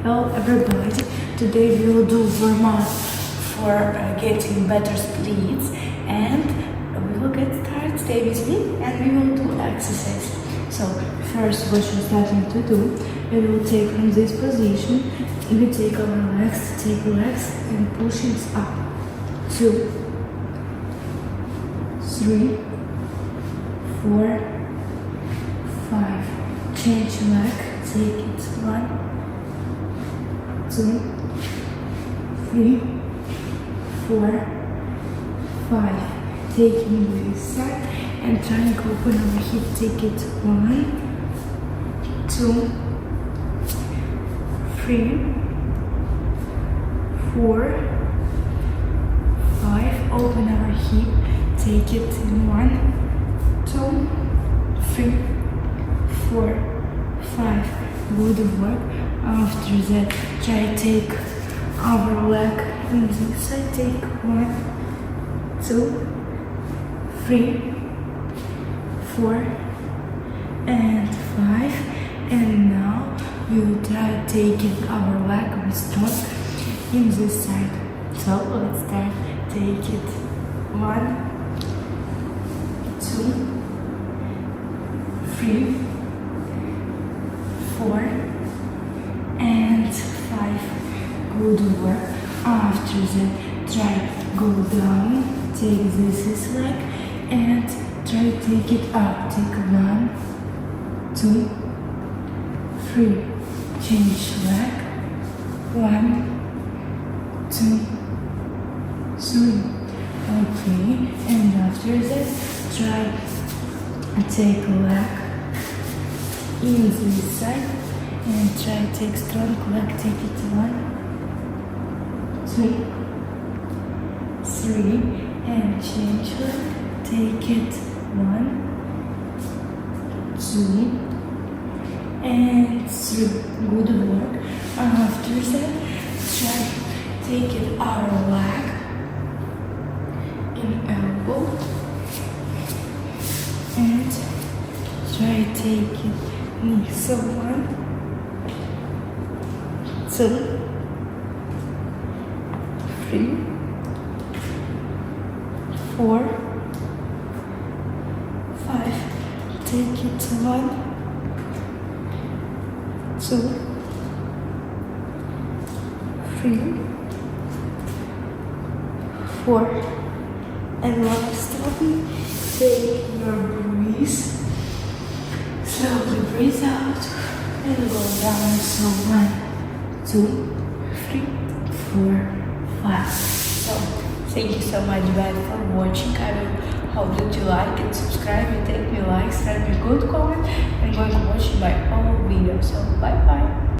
Hello everybody, today we will do warm-up for getting better splits, and we will get started. Stay with me and we will do exercise. So first what we're starting to do, we will take from this position, we take our legs, and push it up. 2, 3, 4, 5. Change leg, take it 1, 2, 3, 4, 5. Taking this side and trying to open our hip. Take it 1, 2, 3, 4, 5. Open our hip. Take it in 1, 2, 3, 4, 5. Good work. After that, try take our leg on this side. Take 1, 2, 3, 4, and 5. And now we will try taking our leg with strong in this side. So let's start. Take it 1, 2, 3, 4, and 5. Good work. After that, try go down, take this leg and try take it up. Take 1, 2, 3. Change leg. 1, 2, 3. Okay, and after that, try take leg in this side and try take strong leg. Take it 1, 2, 3, and change leg. Take it 1, 2, and 3. Good work. After that, try take it our leg in elbow and try take it knee. So 1, 2, 3, 4, 5. Take it 1, 2, 3, 4, and last one. Take your breath. Slowly breathe out and go down. So 1, 2, 3, 4, 5. So thank you so much guys for watching. I will hope that you like and subscribe and take me likes, write me good comment, and going to watch my whole video. So bye bye.